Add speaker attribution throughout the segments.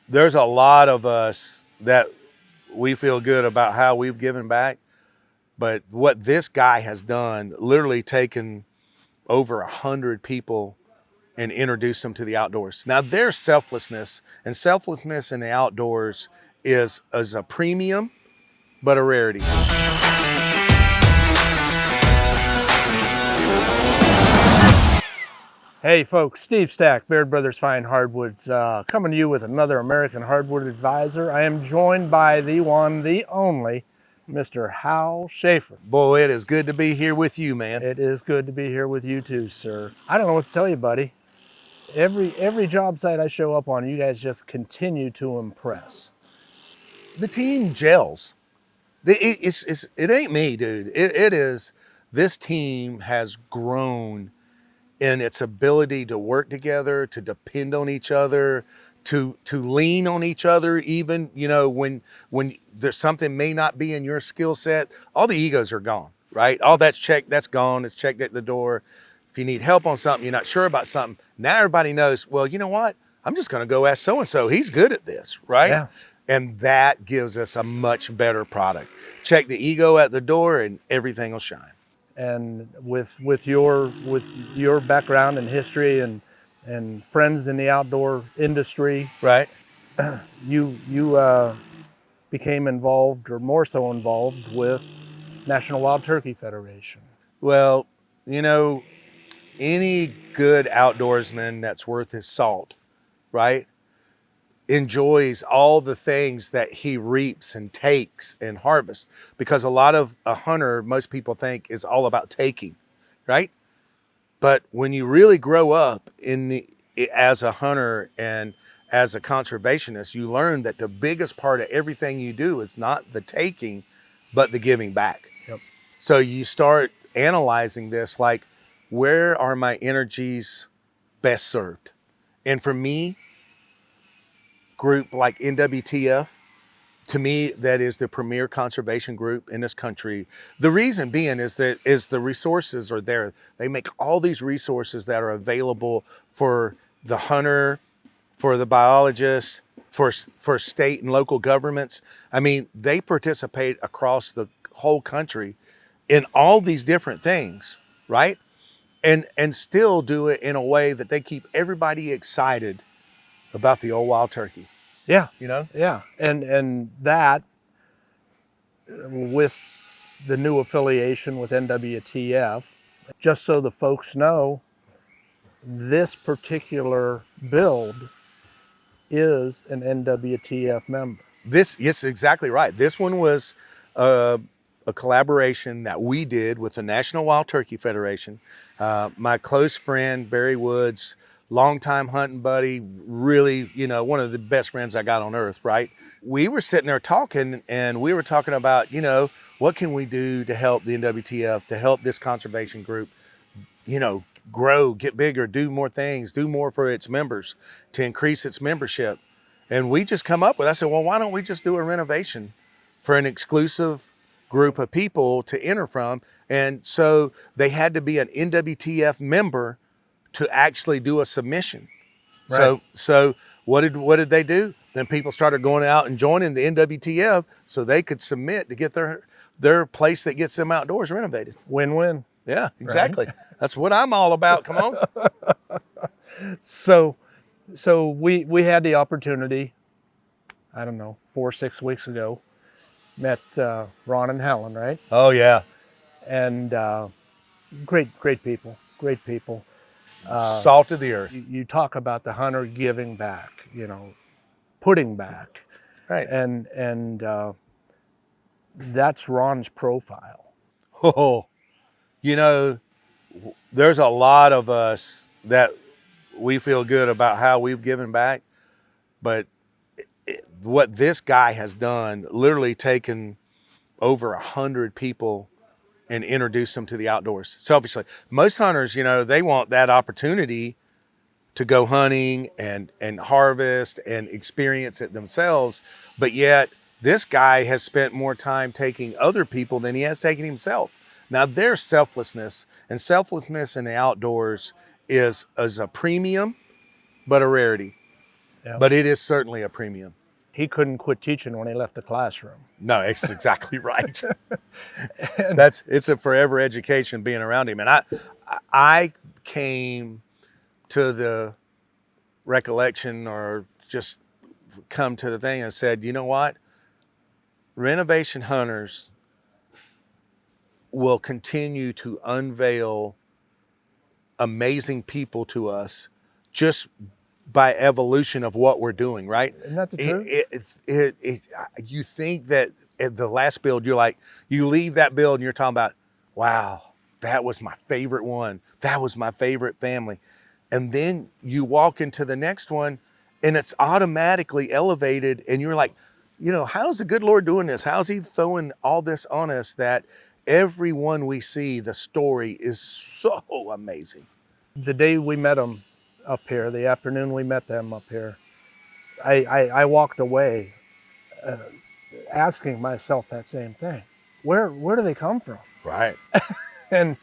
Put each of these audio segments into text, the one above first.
Speaker 1: there's a lot of us that we feel good about how we've given back, but what this guy has done, literally taken over 100 people and introduced them to the outdoors. Now there's selflessness, and selflessness in the outdoors is a premium, but a rarity.
Speaker 2: Hey folks, Steve Stack, Baird Brothers Fine Hardwoods, coming to you with another American Hardwood Advisor. I am joined by the one, the only, Mr. Hal Shaffer.
Speaker 1: Boy, it is good to be here with you, man.
Speaker 2: It is good to be here with you too, sir. I don't know what to tell you, buddy. Every job site I show up on, you guys just continue to impress.
Speaker 1: The team gels. It ain't me, dude. It is, this team has grown in its ability to work together, to depend on each other, to lean on each other, even, you know, when there's something may not be in your skill set, all the egos are gone, right? All that's checked, that's gone, it's checked at the door. If you need help on something, you're not sure about something, now everybody knows, well, you know what? I'm just gonna go ask so-and-so, he's good at this, right?
Speaker 2: Yeah.
Speaker 1: And that gives us a much better product. Check the ego at the door and everything will shine.
Speaker 2: And with your background and history and friends in the outdoor industry,
Speaker 1: Right.
Speaker 2: you became involved, or more so involved, with National Wild Turkey Federation.
Speaker 1: Well, you know, any good outdoorsman that's worth his salt, right, enjoys all the things that he reaps and takes and harvests, because a lot of a hunter, most people think, is all about taking, right? But when you really grow up as a hunter and as a conservationist, you learn that the biggest part of everything you do is not the taking, but the giving back.
Speaker 2: Yep.
Speaker 1: So you start analyzing this, like, where are my energies best served? And for me, group like NWTF, to me, that is the premier conservation group in this country. The reason being is the resources are there. They make all these resources that are available for the hunter, for the biologist, for state and local governments. I mean, they participate across the whole country in all these different things, right? And still do it in a way that they keep everybody excited about the old wild turkey.
Speaker 2: Yeah,
Speaker 1: You know?
Speaker 2: yeah, and that, with the new affiliation with NWTF, just so the folks know, this particular build is an NWTF member.
Speaker 1: This, yes, exactly right. This one was a collaboration that we did with the National Wild Turkey Federation. My close friend, Barry Woods, longtime hunting buddy, really, you know, one of the best friends I got on earth, right? We were sitting there talking, and we were talking about, you know, what can we do to help the NWTF, to help this conservation group, you know, grow, get bigger, do more things, do more for its members, to increase its membership. And we just come up with, I said, well, why don't we just do a renovation for an exclusive group of people to enter from? And so they had to be an NWTF member to actually do a submission.
Speaker 2: Right.
Speaker 1: So what did they do? Then people started going out and joining the NWTF so they could submit to get their place that gets them outdoors renovated.
Speaker 2: Win-win.
Speaker 1: Yeah, exactly. Right. That's what I'm all about. Come on.
Speaker 2: So we had the opportunity, I don't know, 4 or 6 weeks ago, met Ron and Helen, right?
Speaker 1: Oh yeah.
Speaker 2: And great people.
Speaker 1: Salt of the earth.
Speaker 2: You talk about the hunter giving back, you know, putting back,
Speaker 1: right?
Speaker 2: And that's Ron's profile.
Speaker 1: Oh, you know, there's a lot of us that we feel good about how we've given back, but what this guy has done, literally taken over 100 people and introduced them to the outdoors. Selfishly, most hunters, you know, they want that opportunity to go hunting and harvest and experience it themselves, but yet this guy has spent more time taking other people than he has taken himself. Now there's selflessness, and selflessness in the outdoors is a premium, but a rarity.
Speaker 2: Yeah.
Speaker 1: but it is certainly a premium.
Speaker 2: He couldn't quit teaching when he left the classroom.
Speaker 1: No, it's exactly right.
Speaker 2: And
Speaker 1: It's a forever education being around him. And I came to the recollection, or just come to the thing and said, you know what? Renovation Hunters will continue to unveil amazing people to us just by evolution of what we're doing, right?
Speaker 2: Isn't that the truth?
Speaker 1: You think that at the last build, you're like, you leave that build and you're talking about, wow, that was my favorite one. That was my favorite family. And then you walk into the next one and it's automatically elevated. And you're like, you know, how's the good Lord doing this? How's he throwing all this on us that everyone we see, the story is so amazing.
Speaker 2: the day we met them up here, the afternoon we met them up here, I walked away asking myself that same thing. Where do they come from?
Speaker 1: Right.
Speaker 2: And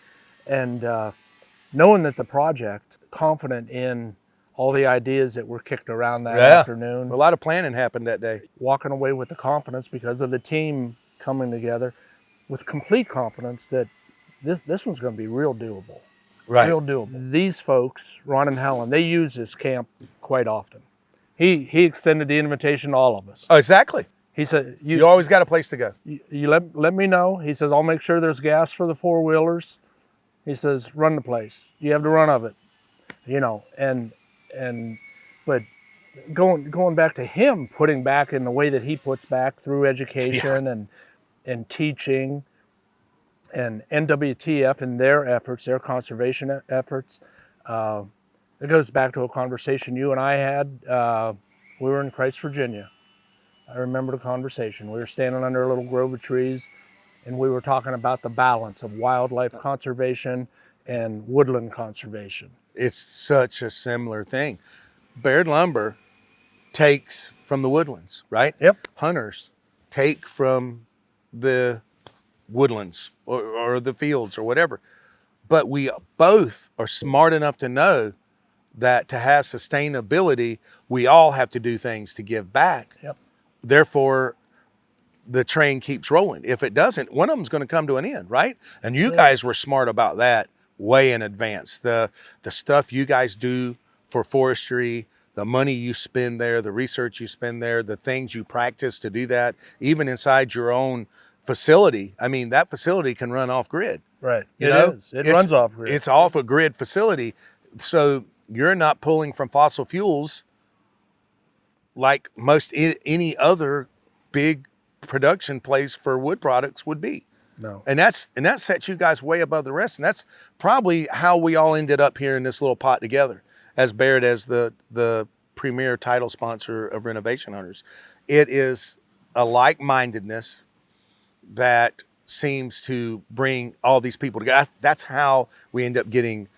Speaker 2: knowing that the project, confident in all the ideas that were kicked around that afternoon,
Speaker 1: A lot of planning happened that day.
Speaker 2: walking away with the confidence because of the team coming together with complete confidence that this one's going to be real doable.
Speaker 1: Right.
Speaker 2: Real doable. These folks, Ron and Helen, they use this camp quite often. He extended the invitation to all of us.
Speaker 1: Oh, exactly.
Speaker 2: He said,
Speaker 1: You always got a place to go.
Speaker 2: you let me know. He says, I'll make sure there's gas for the four-wheelers. He says, run the place. You have the run of it. You know, but going back to him, putting back in the way that he puts back through education and teaching, and NWTF and their efforts, their conservation efforts. It goes back to a conversation you and I had. We were in Christ, Virginia. I remember the conversation. We were standing under a little grove of trees, and we were talking about the balance of wildlife conservation and woodland conservation.
Speaker 1: It's such a similar thing. Baird lumber takes from the woodlands, right?
Speaker 2: Yep.
Speaker 1: Hunters take from the woodlands or the fields or whatever. But we both are smart enough to know that to have sustainability, we all have to do things to give back.
Speaker 2: Yep.
Speaker 1: Therefore, the train keeps rolling. If it doesn't, one of them's going to come to an end, right? And you guys were smart about that way in advance. The stuff you guys do for forestry, the money you spend there, the research you spend there, the things you practice to do that, even inside your own facility. I mean, that facility can run off grid.
Speaker 2: Right.
Speaker 1: You know?
Speaker 2: It runs off grid.
Speaker 1: It's off a grid facility. So you're not pulling from fossil fuels like most any other big production place for wood products would be.
Speaker 2: No.
Speaker 1: And that sets you guys way above the rest. And that's probably how we all ended up here in this little pot together, as Baird as the premier title sponsor of Renovation Hunters. It is a like-mindedness that seems to bring all these people together. That's how we end up getting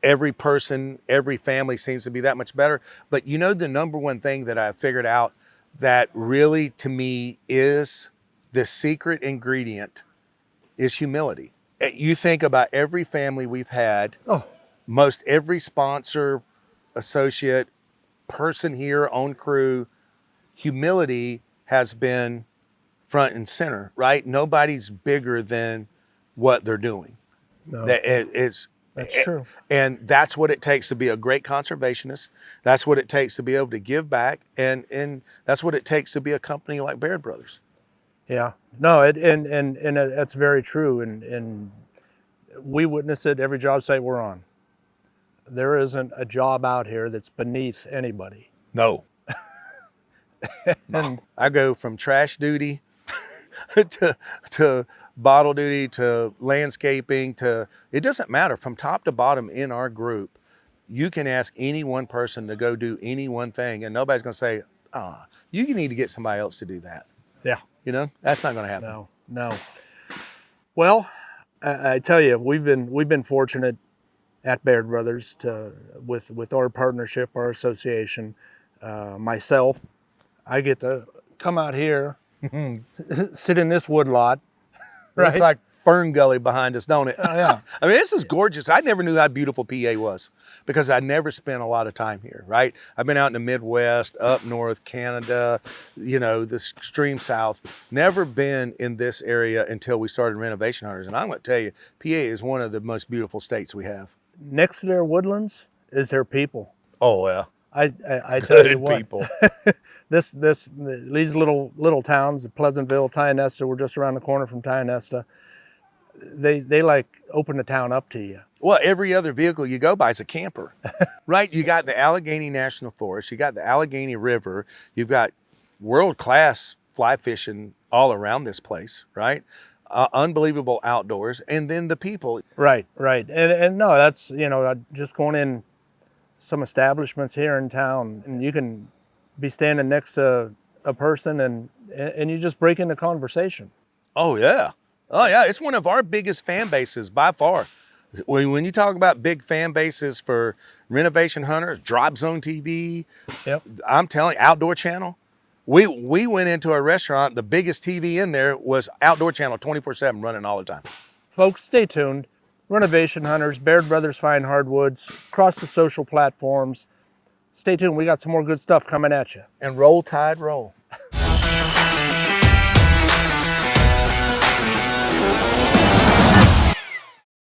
Speaker 1: every person, every family seems to be that much better. But you know, the number one thing that I figured out that really to me is the secret ingredient is humility. You think about every family we've had, most every sponsor, associate, person here on crew, humility has been front and center, right? Nobody's bigger than what they're doing.
Speaker 2: No.
Speaker 1: That's
Speaker 2: true.
Speaker 1: And that's what it takes to be a great conservationist. That's what it takes to be able to give back. And that's what it takes to be a company like Baird Brothers.
Speaker 2: Yeah, no, and that's very true, and we witness it every job site we're on. There isn't a job out here that's beneath anybody.
Speaker 1: No. No. I go from trash duty to bottle duty to landscaping to, it doesn't matter, from top to bottom in our group. You can ask any one person to go do any one thing, and nobody's going to say, you need to get somebody else to do that.
Speaker 2: Yeah.
Speaker 1: You know, that's not going to happen.
Speaker 2: No. Well, I tell you, we've been fortunate at Baird Brothers with our partnership, our association. Myself, I get to come out here, sit in this wood lot.
Speaker 1: Right? It's like fern gully behind us, don't it?
Speaker 2: Oh, yeah.
Speaker 1: I mean, this is gorgeous. I never knew how beautiful PA was because I never spent a lot of time here, right? I've been out in the Midwest, up north, Canada, you know, the extreme south. Never been in this area until we started Renovation Hunters. And I'm going to tell you, PA is one of the most beautiful states we have.
Speaker 2: Next to their woodlands is their people.
Speaker 1: Oh, yeah.
Speaker 2: I tell you
Speaker 1: Good
Speaker 2: what,
Speaker 1: people.
Speaker 2: these little towns, Pleasantville, Tionesta, we're just around the corner from Tionesta. They like open the town up to you.
Speaker 1: Well, every other vehicle you go by is a camper, right? You got the Allegheny National Forest, you got the Allegheny River, you've got world-class fly fishing all around this place, right? Unbelievable outdoors, and then the people.
Speaker 2: Right. And no, that's, you know, just going in some establishments here in town, and you can be standing next to a person and you just break into conversation.
Speaker 1: Oh, yeah. Oh, yeah. It's one of our biggest fan bases by far. When you talk about big fan bases for Renovation Hunters, Drop Zone TV,
Speaker 2: Yep.
Speaker 1: I'm telling you, Outdoor Channel. We went into a restaurant, the biggest TV in there was Outdoor Channel 24/7 running all the time.
Speaker 2: Folks, stay tuned. Renovation Hunters, Baird Brothers Fine Hardwoods, across the social platforms. Stay tuned. We got some more good stuff coming at you.
Speaker 1: And roll, tide, roll.